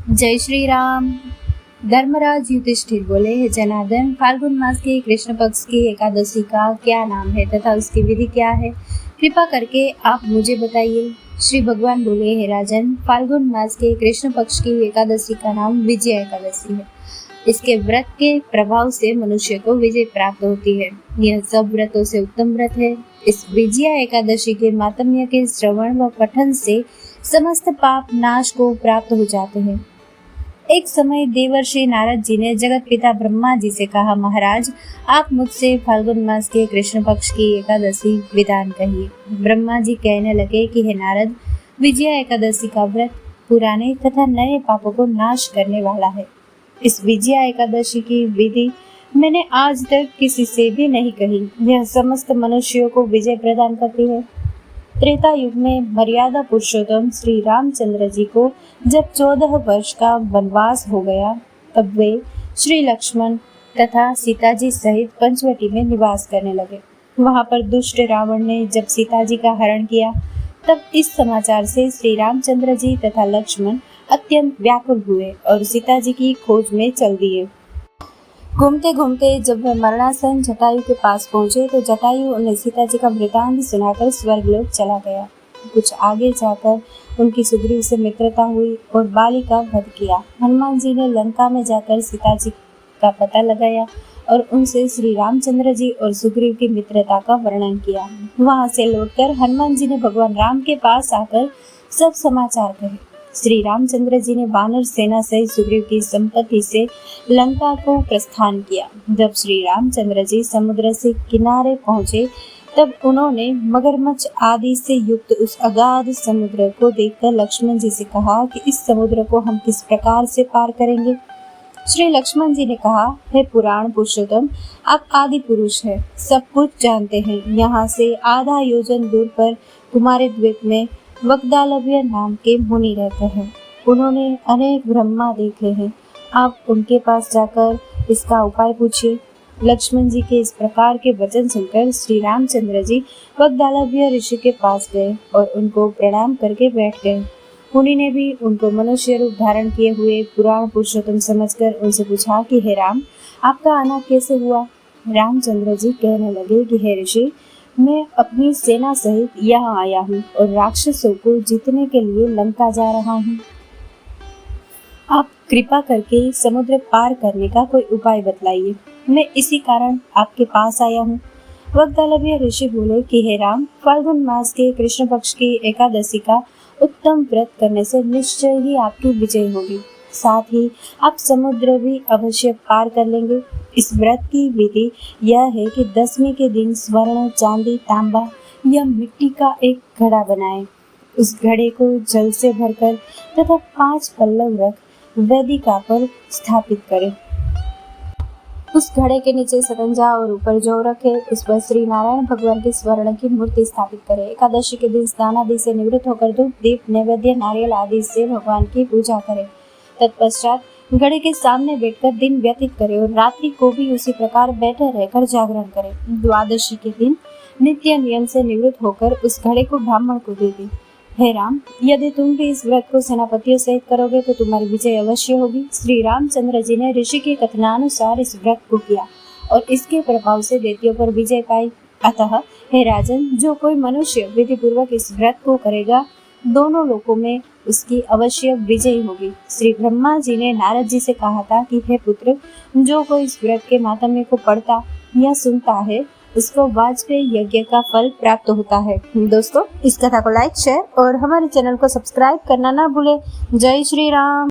जय श्री राम। धर्मराज युधिष्ठिर बोले, हे जनार्दन, फाल्गुन मास के कृष्ण पक्ष की एकादशी का क्या नाम है तथा उसकी विधि क्या है? कृपा करके आप मुझे बताइए। श्री भगवान बोले, हे राजन, फाल्गुन मास के कृष्ण पक्ष की एकादशी का नाम विजया एकादशी है। इसके व्रत के प्रभाव से मनुष्य को विजय प्राप्त होती है। यह सब व्रतों से उत्तम व्रत है। इस विजया एकादशी के मातम्य के श्रवण व पठन से समस्त पाप नाश को प्राप्त हो जाते हैं। एक समय देवर्षि नारद जी ने जगत पिता ब्रह्मा जी से कहा, महाराज, आप मुझसे फाल्गुन मास के कृष्ण पक्ष की एकादशी विधान कहिए। ब्रह्मा जी कहने लगे कि हे नारद, विजया एकादशी का व्रत पुराने तथा नए पापों को नाश करने वाला है। इस विजया एकादशी की विधि मैंने आज तक किसी से भी नहीं कही। यह समस्त मनुष्यों को विजय प्रदान करती है। त्रेता युग में मर्यादा पुरुषोत्तम श्री रामचंद्र जी को जब 14 वर्ष का वनवास हो गया, तब वे श्री लक्ष्मण तथा सीता जी सहित पंचवटी में निवास करने लगे। वहां पर दुष्ट रावण ने जब सीता जी का हरण किया, तब इस समाचार से श्री रामचंद्र जी तथा लक्ष्मण अत्यंत व्याकुल हुए और सीता जी की खोज में चल दिए। घूमते घूमते जब वे मरणासन जटायु के पास पहुंचे, तो जटायु उन्हें सीता जी का वृतांत सुनाकर स्वर्गलोक चला गया। कुछ आगे जाकर उनकी सुग्रीव से मित्रता हुई और बाली का वध किया। हनुमान जी ने लंका में जाकर सीता जी का पता लगाया और उनसे श्री रामचंद्र जी और सुग्रीव की मित्रता का वर्णन किया। वहां से लौटकर हनुमान जी ने भगवान राम के पास आकर सब समाचार कहे। श्री रामचंद्र जी ने वानर सेना सहित सुग्रीव की संपत्ति से लंका को प्रस्थान किया। जब श्री रामचंद्र जी समुद्र से किनारे पहुंचे, तब उन्होंने मगरमच्छ आदि से युक्त उस अगाध समुद्र को देखकर लक्ष्मण जी से कहा कि इस समुद्र को हम किस प्रकार से पार करेंगे? श्री लक्ष्मण जी ने कहा, हे पुराण पुरुषोत्तम, आप आदि पुरुष हैं, सब कुछ जानते हैं। यहाँ से आधा योजन दूर पर कुमारी द्वीप में वक्दालव्य नाम के मुनि रहते हैं। उन्होंने अनेक ब्रह्मा देखे हैं। आप उनके पास जाकर इसका उपाय पूछिए। लक्ष्मण जी के इस प्रकार के वचन सुनकर श्री रामचंद्र जी वक्दालव्य ऋषि के पास गए और उनको प्रणाम करके बैठ गए। मुनि ने भी उनको मनुष्य रूप धारण किए हुए पुराण पुरुषोत्तम समझकर उनसे पूछा कि हे राम, आपका आना कैसे हुआ? रामचंद्र जी कहने लगे कि हे ऋषि, मैं अपनी सेना सहित यहाँ आया हूँ और राक्षसों को जीतने के लिए लंका जा रहा हूँ। आप कृपा करके समुद्र पार करने का कोई उपाय बतलाइए। मैं इसी कारण आपके पास आया हूँ। वक्दालव्य ऋषि बोले कि हे राम, फाल्गुन मास के कृष्ण पक्ष की एकादशी का उत्तम व्रत करने से निश्चय ही आपकी विजय होगी। साथ ही आप समुद्र भी अवश्य पार कर लेंगे। इस व्रत की विधि यह है कि 10वीं के दिन स्वर्ण, चांदी, तांबा या मिट्टी का एक घड़ा बनाएं। उस घड़े को जल से भरकर तथा 5 पल्लव रख वेदिका पर स्थापित करें। उस घड़े के नीचे सतंजा और ऊपर जौ रखे, उस पर श्री नारायण भगवान की स्वर्ण की मूर्ति स्थापित करें। एकादशी के दिन स्नान आदि से निवृत्त होकर धूप, दीप, नैवेद्य, नारियल आदि से भगवान की पूजा करें। तत्पश्चात घड़े के सामने बैठकर दिन व्यतीत करें और रात्रि को भी उसी प्रकार बैठे रहकर जागरण करें। द्वादशी के दिन नित्य नियम से निवृत्त होकर उस घड़े को ब्राह्मण को दे दें। हे राम, यदि तुम भी इस व्रत को सेनापतियों सहित करोगे तो तुम्हारी विजय अवश्य होगी। श्री रामचंद्र जी ने ऋषि के कथनानुसार इस व्रत को किया और इसके प्रभाव से दैत्यों पर विजय पाई। अतः हे राजन, जो कोई मनुष्य विधि पूर्वक इस व्रत को करेगा, दोनों लोकों में उसकी अवश्य विजय होगी। श्री ब्रह्मा जी ने नारद जी से कहा था कि हे पुत्र, जो कोई इस व्रत के मातम्य को पढ़ता या सुनता है, उसको वाजपेयी यज्ञ का फल प्राप्त होता है। दोस्तों, इस कथा को लाइक, शेयर और हमारे चैनल को सब्सक्राइब करना ना भूले। जय श्री राम।